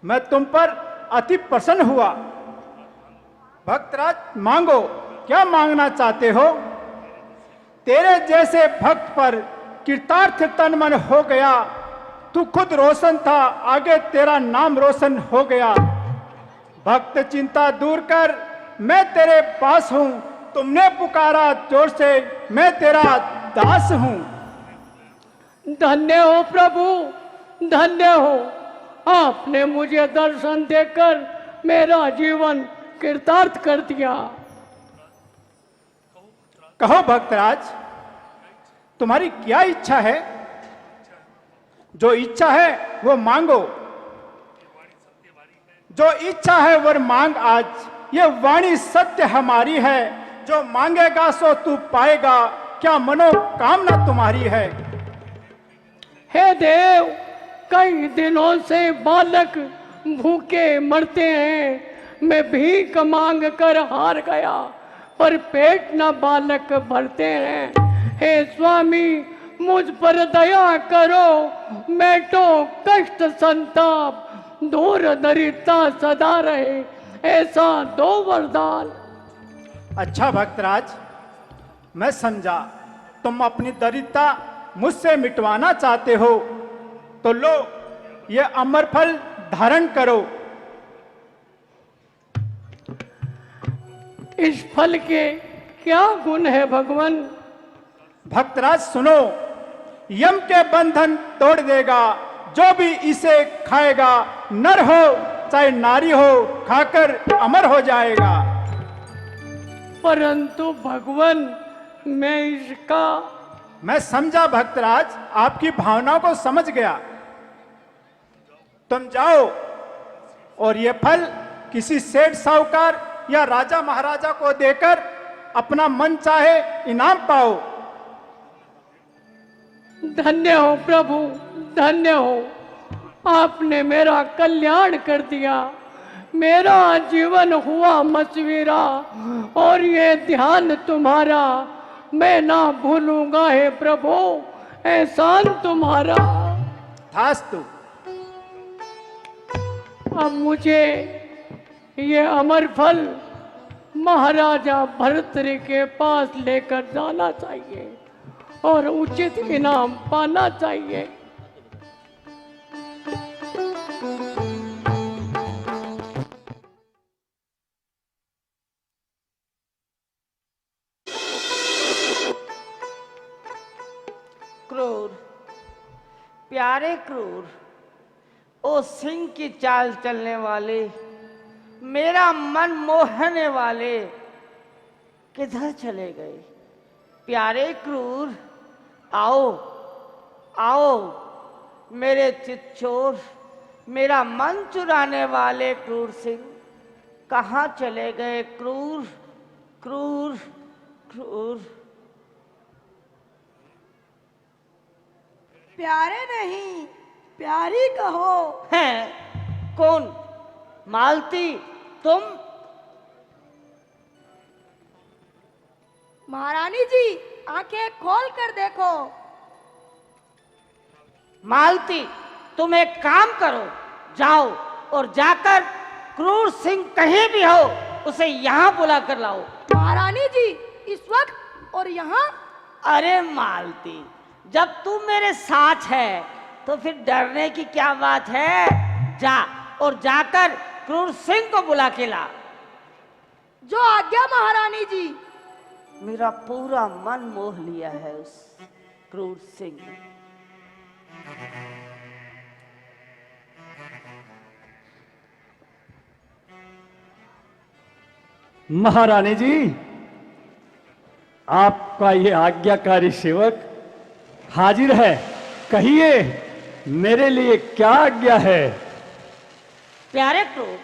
मैं तुम पर अति प्रसन्न हुआ। भक्तराज, मांगो, क्या मांगना चाहते हो? तेरे जैसे भक्त पर कृतार्थ तन मन हो गया। तू खुद रोशन था, आगे तेरा नाम रोशन हो गया। भक्त चिंता दूर कर, मैं तेरे पास हूं। तुमने पुकारा जोर से, मैं तेरा दास हूं। धन्य हो प्रभु, धन्य हो। आपने मुझे दर्शन देकर मेरा जीवन कृतार्थ कर दिया। कहो भक्तराज, तुम्हारी क्या इच्छा है? जो इच्छा है वो मांगो। जो इच्छा है वो मांग आज। ये वाणी सत्य हमारी है। जो मांगेगा सो तू पाएगा। क्या मनोकामना तुम्हारी है? हे देव, कई दिनों से बालक भूखे मरते हैं। मैं भीख मांग कर हार गया, पर पेट न बालक भरते हैं। हे स्वामी, मुझ पर दया करो। मेटो कष्ट संताप, दूर दरिद्रता सदा रहे, ऐसा दो वरदान। अच्छा भक्तराज, मैं समझा तुम अपनी दरिद्रता मुझसे मिटवाना चाहते हो, तो लो ये अमर फल धारण करो। इस फल के क्या गुण है भगवान? भक्तराज सुनो, यम के बंधन तोड़ देगा जो भी इसे खाएगा। नर हो चाहे नारी हो, खाकर अमर हो जाएगा। परंतु भगवान, मैं समझा भक्तराज, आपकी भावनाओं को समझ गया। तुम जाओ और ये फल किसी सेठ साहूकार या राजा महाराजा को देकर अपना मन चाहे इनाम पाओ। धन्य हो प्रभु, धन्य हो। आपने मेरा कल्याण कर दिया। मेरा जीवन हुआ मसवीरा, और ये ध्यान तुम्हारा मैं ना भूलूंगा। हे प्रभु, एहसान तुम्हारा। थास्तु। अब मुझे ये अमर फल महाराजा भर्तृ के पास लेकर जाना चाहिए और उचित इनाम पाना चाहिए। क्रूर, प्यारे क्रूर, ओ सिंह की चाल चलने वाले, मेरा मन मोहने वाले, किधर चले गए? प्यारे क्रूर, आओ आओ मेरे चितचोर, मेरा मन चुराने वाले क्रूर सिंह, कहाँ चले गए क्रूर क्रूर क्रूर? प्यारे नहीं, प्यारी कहो। हैं? कौन? मालती, तुम? महारानी जी, आंखें खोल कर देखो। मालती, तुम एक काम करो, जाओ और जाकर क्रूर सिंह कहीं भी हो उसे यहाँ बुला कर लाओ। महारानी जी, इस वक्त और यहाँ? अरे मालती, जब तू मेरे साथ है तो फिर डरने की क्या बात है? जा और जाकर क्रूर सिंह को बुला के ला। जो आज्ञा महारानी जी। मेरा पूरा मन मोह लिया है उस क्रूर सिंह ने। महारानी जी, आपका ये आज्ञाकारी सेवक हाजिर है। कहिए, मेरे लिए क्या आज्ञा है? प्यारे क्रूर,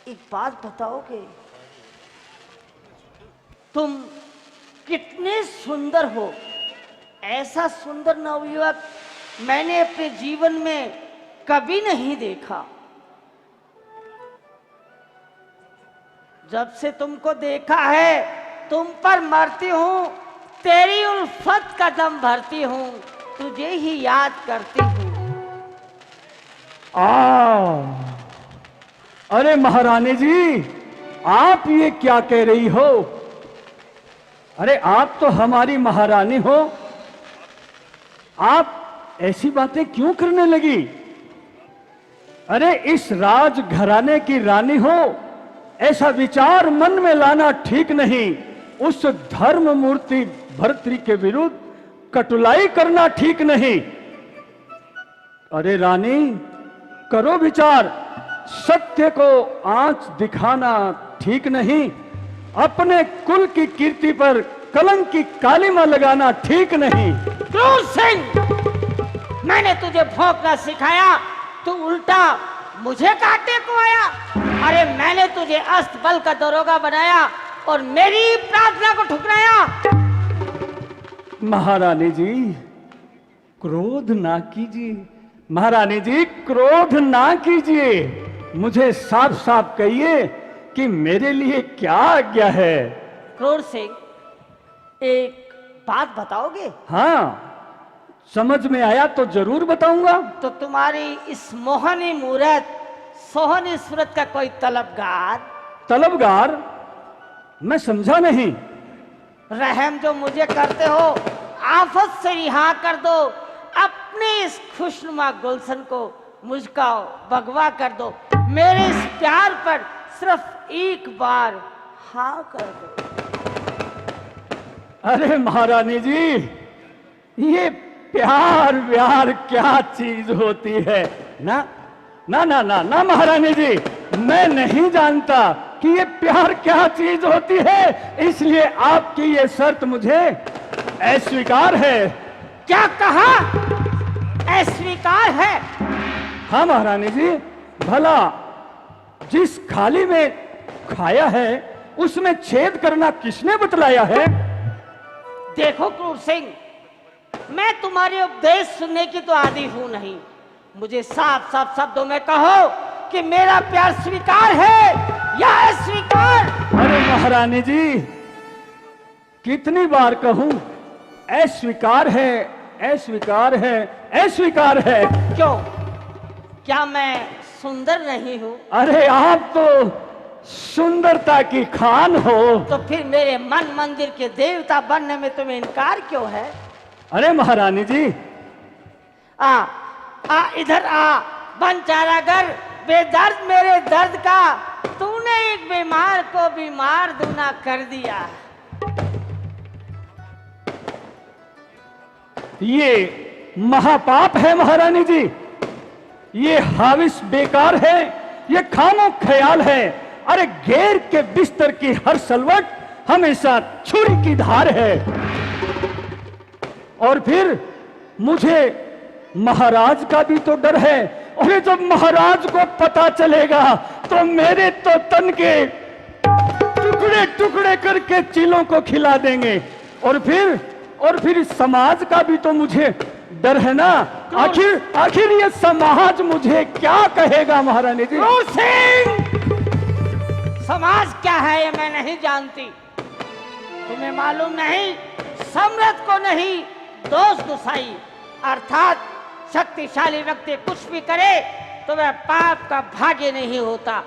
एक बात बताओगे? तुम कितने सुंदर हो। ऐसा सुंदर नवयुवक मैंने अपने जीवन में कभी नहीं देखा। जब से तुमको देखा है, तुम पर मरती हूँ, तेरी उल्फत का दम भरती हूँ, तुझे ही याद करती हूँ। अरे महारानी जी, आप ये क्या कह रही हो? अरे आप तो हमारी महारानी हो, आप ऐसी बातें क्यों करने लगी? अरे इस राज घराने की रानी हो, ऐसा विचार मन में लाना ठीक नहीं। उस धर्म मूर्ति भर्तृ के विरुद्ध कटुलाई करना ठीक नहीं। अरे रानी, करो विचार। सत्य को आंच दिखाना ठीक नहीं। अपने कुल की कीर्ति पर कलंक की कालिमा लगाना ठीक नहीं। क्रूर सिंह, मैंने तुझे भौंकना सिखाया, तू उल्टा मुझे काटने को आया। अरे मैंने तुझे अस्तबल का दरोगा बनाया और मेरी प्रार्थना को ठुकराया। महारानी जी, क्रोध ना कीजिए। महारानी जी, क्रोध ना कीजिए। मुझे साफ साफ कहिए कि मेरे लिए क्या आज्ञा है? क्रूर सिंह, एक बात बताओगे? हाँ, समझ में आया तो जरूर बताऊंगा। तो तुम्हारी इस मोहनी मूरत, सोहनी सूरत का कोई तलबगार? तलबगार? मैं समझा नहीं। रहम जो मुझे करते हो, आफत से रिहा कर दो। अपने इस खुशनुमा गुलशन को मुझका भगवा कर दो। मेरे इस प्यार पर सिर्फ एक बार हाँ कर दो। अरे महारानी जी, ये प्यार व्यार क्या चीज होती है? ना ना ना ना ना महारानी जी, मैं नहीं जानता कि ये प्यार क्या चीज होती है, इसलिए आपकी ये शर्त मुझे अस्वीकार है। क्या कहा? अस्वीकार है? हाँ महारानी जी, भला जिस खाली में खाया है उसमें छेद करना किसने बतलाया है? देखो क्रूर सिंह, मैं तुम्हारे उपदेश सुनने की तो आदी हूं नहीं। मुझे साफ साफ शब्दों में कहो कि मेरा प्यार स्वीकार है या अस्वीकार? अरे महारानी जी, कितनी बार कहूं? अस्वीकार है, अस्वीकार है, अस्वीकार है। क्यों? क्या मैं सुंदर नहीं हूं? अरे आप तो सुंदरता की खान हो। तो फिर मेरे मन मंदिर के देवता बनने में तुम्हें इनकार क्यों है? अरे महारानी जी, आ इधर आ, बन चारागर, बेदर्द मेरे दर्द का, तूने एक बीमार को बीमार दूना कर दिया। ये महापाप है महारानी जी, ये हाविस बेकार है, ये खामो ख्याल है। अरे गैर के बिस्तर की हर सलवट हमेशा छुरी की धार है। और फिर मुझे महाराज का भी तो डर है, और ये जब महाराज को पता चलेगा तो मेरे तो तन के टुकड़े टुकड़े करके चीलों को खिला देंगे। और फिर समाज का भी तो मुझे डर है ना। आखिर ये समाज मुझे क्या कहेगा महारानी जी? क्रूर सिंह, समाज क्या है ये मैं नहीं जानती, तुम्हें मालूम नहीं? सम्राट को नहीं, दोस्त गुसाई अर्थात शक्तिशाली व्यक्ति कुछ भी करे तो वह पाप का भागी नहीं होता।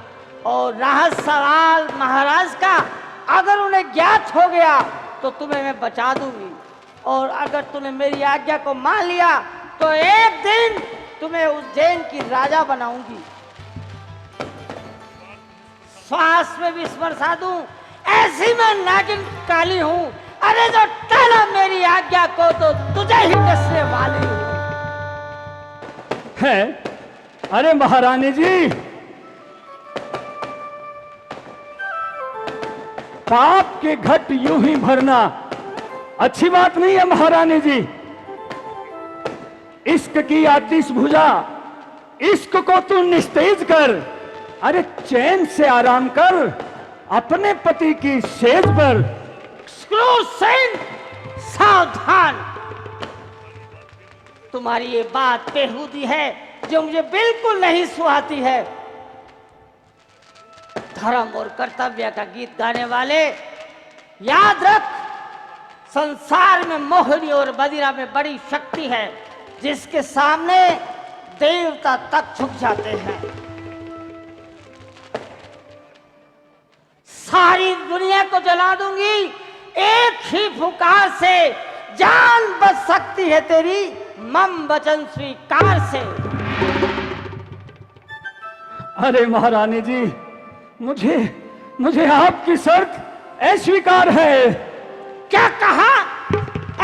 और रहा सवाल महाराज का, अगर उन्हें ज्ञात हो गया तो तुम्हें मैं बचा दूंगी, और अगर तूने मेरी आज्ञा को मान लिया तो एक दिन तुम्हें उज्जैन की राजा बनाऊंगी। श्वास में भी बरसा दूं, ऐसी मैं नागिन काली हूं। अरे जो टाला मेरी आज्ञा को तो तुझे ही डसने वाली हूं। है अरे महारानी जी, पाप के घट यूं ही भरना अच्छी बात नहीं है महारानी जी। इश्क की आतिश भुजा, इश्क को तू निस्तेज कर। अरे चैन से आराम कर अपने पति की सेज पर। क्रूर सिंह, सावधान, तुम्हारी ये बात बेहूदी है जो मुझे बिल्कुल नहीं सुहाती है। धर्म और कर्तव्य का गीत गाने वाले, याद रख, संसार में मोहनी और बदिरा में बड़ी शक्ति है जिसके सामने देवता तक झुक जाते हैं। सारी दुनिया को जला दूंगी, एक ही फुकार से जान बच सकती है तेरी, मम वचन स्वीकार से। अरे महारानी जी, मुझे आपकी शर्त अस्वीकार है। क्या कहा?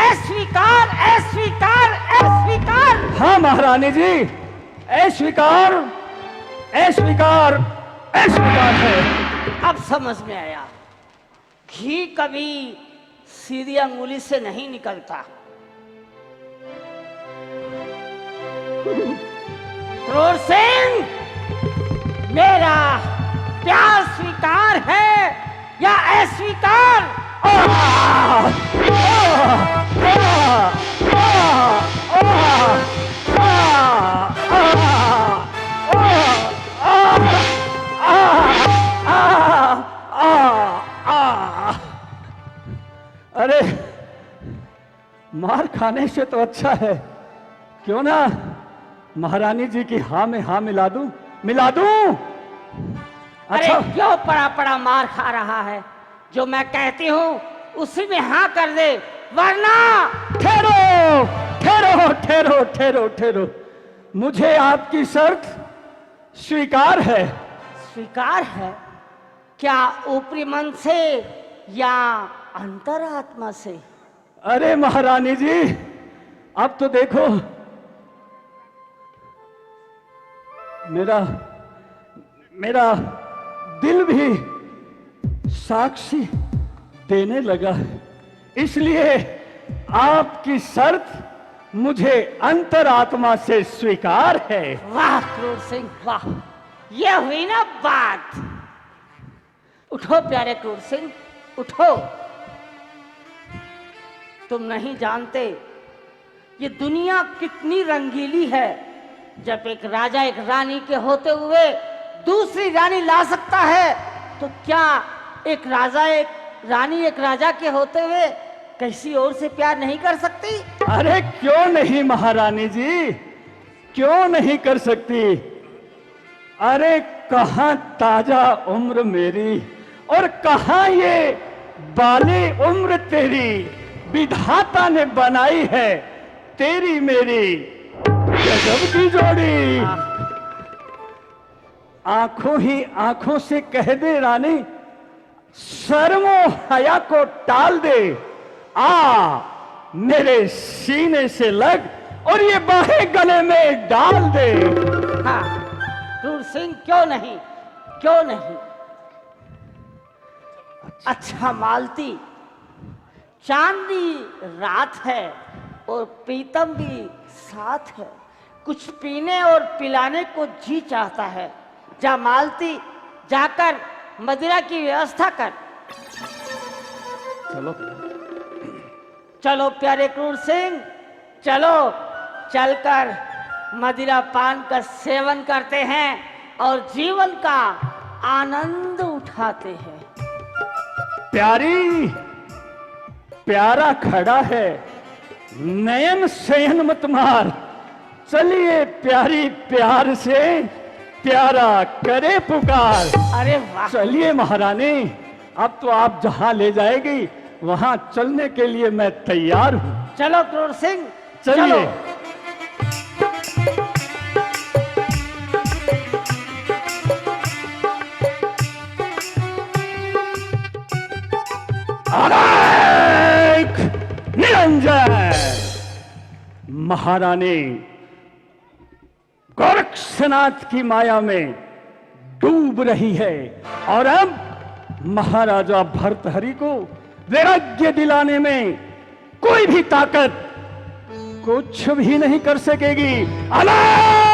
अस्वीकार, अस्वीकार, अस्वीकार? हाँ महारानी जी, अस्वीकार, अस्वीकार, अस्वीकार है। अब समझ में आया, घी कभी सीधी अंगुली से नहीं निकलता। क्रूर सिंह, मेरा प्यार स्वीकार है या अस्वीकार? अरे मार खाने से तो अच्छा है, क्यों ना महारानी जी की हाँ में हाँ मिला दूं। अरे क्यों पड़ा पड़ा मार खा रहा है? जो मैं कहती हूँ उसी में हाँ कर दे, वरना। ठहरो ठहरो ठहरो ठहरो ठहरो, मुझे आपकी शर्त स्वीकार है। स्वीकार है? क्या ऊपरी मन से या अंतरात्मा से? अरे महारानी जी, अब तो देखो, मेरा दिल भी साक्षी देने लगा है, इसलिए आपकी शर्त मुझे अंतरात्मा से स्वीकार है। वाह क्रूर सिंह वाह, यह हुई ना बात। उठो प्यारे क्रूर सिंह, उठो। तुम नहीं जानते ये दुनिया कितनी रंगीली है। जब एक राजा एक रानी के होते हुए दूसरी रानी ला सकता है, तो क्या एक रानी एक राजा के होते हुए किसी और से प्यार नहीं कर सकती? अरे क्यों नहीं महारानी जी, क्यों नहीं कर सकती? अरे कहाँ ताजा उम्र मेरी और कहाँ ये बाले उम्र तेरी, विधाता ने बनाई है तेरी मेरी गजब की जोड़ी। आंखों ही आंखों से कह दे रानी, शर्मो हया को टाल दे, आ मेरे सीने से लग और ये बाहें गले में डाल दे। हाँ क्रूर सिंह, क्यों नहीं, क्यों नहीं? अच्छा मालती, चांदनी रात है और प्रीतम भी साथ है, कुछ पीने और पिलाने को जी चाहता है। जा मालती, जाकर मदिरा की व्यवस्था कर। चलो चलो प्यारे क्रूर सिंह, चलो चलकर मदिरा पान का सेवन करते हैं और जीवन का आनंद उठाते हैं। प्यारी, प्यारा खड़ा है, नयन शयन मत मार। चलिए प्यारी, प्यार से प्यारा करे पुकार। अरे वाह! चलिए महारानी, अब तो आप जहां ले जाएगी वहां चलने के लिए मैं तैयार हूं। चलो क्रूर सिंह, चलिए। अलेख निरंजन। महारानी गोरक्षनाथ की माया में डूब रही है और अब महाराजा भर्तहरि को वैराग्य दिलाने में कोई भी ताकत कुछ भी नहीं कर सकेगी। अलेख